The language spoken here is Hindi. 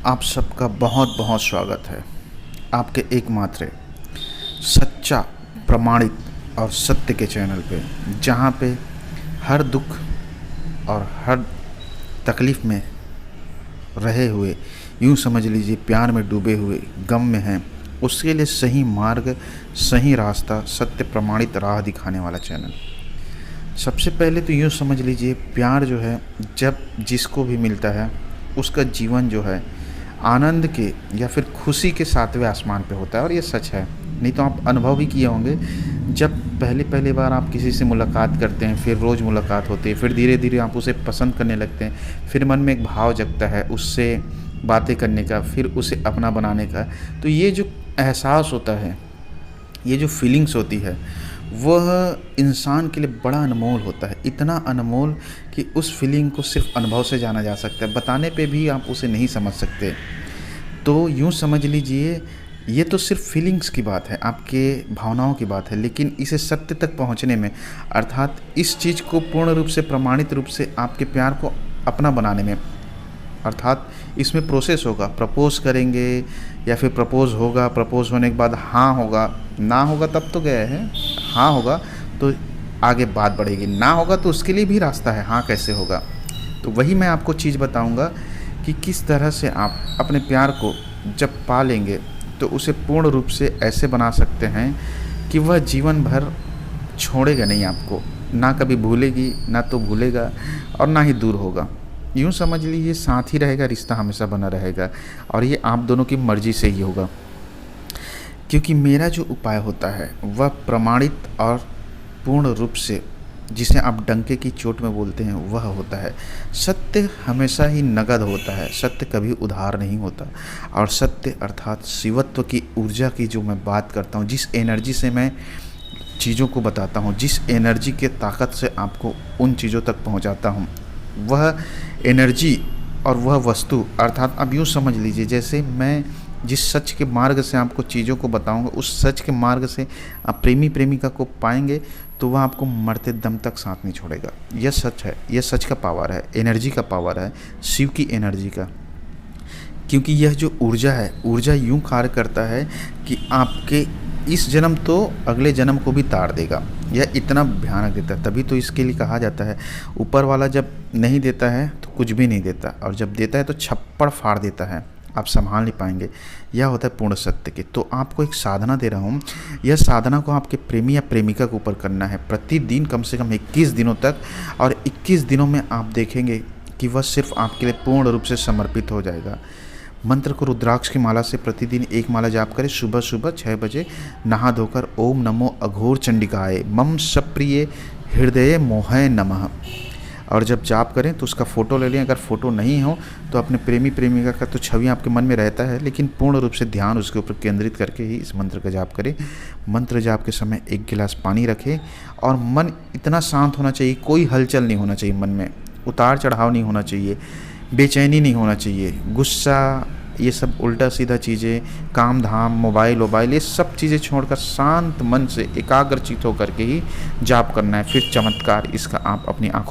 आप सबका बहुत बहुत स्वागत है आपके एकमात्र सच्चा, प्रमाणित और सत्य के चैनल पे, जहाँ पे हर दुख और हर तकलीफ़ में रहे हुए, यूँ समझ लीजिए प्यार में डूबे हुए, गम में हैं, उसके लिए सही मार्ग, सही रास्ता, सत्य प्रमाणित राह दिखाने वाला चैनल। सबसे पहले तो यूँ समझ लीजिए, प्यार जो है जब जिसको भी मिलता है उसका जीवन जो है आनंद के या फिर खुशी के सातवें आसमान पे होता है, और ये सच है। नहीं तो आप अनुभव भी किए होंगे, जब पहली बार आप किसी से मुलाकात करते हैं, फिर रोज़ मुलाकात होती है, फिर धीरे धीरे आप उसे पसंद करने लगते हैं, फिर मन में एक भाव जगता है उससे बातें करने का, फिर उसे अपना बनाने का। तो ये जो एहसास होता है, ये जो फीलिंग्स होती है, वह इंसान के लिए बड़ा अनमोल होता है। इतना अनमोल कि उस फीलिंग को सिर्फ अनुभव से जाना जा सकता है, बताने पे भी आप उसे नहीं समझ सकते। तो यूँ समझ लीजिए, ये तो सिर्फ फीलिंग्स की बात है, आपके भावनाओं की बात है, लेकिन इसे सत्य तक पहुँचने में, अर्थात इस चीज़ को पूर्ण रूप से, प्रमाणित रूप से आपके प्यार को अपना बनाने में, अर्थात इसमें प्रोसेस होगा। प्रपोज़ करेंगे या फिर प्रपोज़ होगा, प्रपोज़ होने के बाद हाँ होगा, ना होगा तब तो गए हैं, हाँ होगा तो आगे बात बढ़ेगी, ना होगा तो उसके लिए भी रास्ता है, हाँ कैसे होगा। तो वही मैं आपको चीज़ बताऊंगा कि किस तरह से आप अपने प्यार को जब पा लेंगे तो उसे पूर्ण रूप से ऐसे बना सकते हैं कि वह जीवन भर छोड़ेगा नहीं आपको, ना कभी भूलेगी, ना तो भूलेगा और ना ही दूर होगा। यूँ समझ लीजिए साथ ही रहेगा, रिश्ता हमेशा बना रहेगा, और ये आप दोनों की मर्ज़ी से ही होगा। क्योंकि मेरा जो उपाय होता है वह प्रमाणित और पूर्ण रूप से, जिसे आप डंके की चोट में बोलते हैं, वह होता है। सत्य हमेशा ही नगद होता है, सत्य कभी उधार नहीं होता। और सत्य अर्थात शिवत्व की ऊर्जा की जो मैं बात करता हूँ, जिस एनर्जी से मैं चीज़ों को बताता हूँ, जिस एनर्जी के ताकत से आपको उन चीज़ों तक पहुँचाता हूँ, वह एनर्जी और वह वस्तु, अर्थात अब यूँ समझ लीजिए जैसे मैं जिस सच के मार्ग से आपको चीज़ों को बताऊंगा, उस सच के मार्ग से आप प्रेमी प्रेमिका को पाएंगे तो वह आपको मरते दम तक साथ नहीं छोड़ेगा। यह सच है, यह सच का पावर है, एनर्जी का पावर है, शिव की एनर्जी का। क्योंकि यह जो ऊर्जा है, ऊर्जा यूँ कार्य करता है कि आपके इस जन्म तो अगले जन्म को भी तार देगा। यह इतना भयानक देता है, तभी तो इसके लिए कहा जाता है ऊपर वाला जब नहीं देता है तो कुछ भी नहीं देता, और जब देता है तो छप्पड़ फाड़ देता है, आप संभाल नहीं पाएंगे। यह होता है पूर्ण सत्य के। तो आपको एक साधना दे रहा हूँ, यह साधना को आपके प्रेमी या प्रेमिका के ऊपर करना है प्रतिदिन कम से कम 21 दिनों तक, और 21 दिनों में आप देखेंगे कि वह सिर्फ आपके लिए पूर्ण रूप से समर्पित हो जाएगा। मंत्र को रुद्राक्ष की माला से प्रतिदिन एक माला जाप करें, सुबह सुबह 6 बजे नहा धोकर ओम नमो अघोर चंडिकाय मम सप्रिय हृदय मोहय नमः, और जब जाप करें तो उसका फ़ोटो ले लें। अगर फ़ोटो नहीं हो तो अपने प्रेमी प्रेमिका का तो छवि आपके मन में रहता है, लेकिन पूर्ण रूप से ध्यान उसके ऊपर केंद्रित करके ही इस मंत्र का जाप करें। मंत्र जाप के समय 1 गिलास पानी रखें, और मन इतना शांत होना चाहिए, कोई हलचल नहीं होना चाहिए, मन में उतार चढ़ाव नहीं होना चाहिए, बेचैनी नहीं होना चाहिए, गुस्सा, ये सब उल्टा सीधा चीज़ें, काम धाम, मोबाइल वोबाइल, ये सब चीज़ें छोड़कर शांत मन से एकाग्रचित होकर के ही जाप करना है। फिर चमत्कार इसका आप अपनी आँखों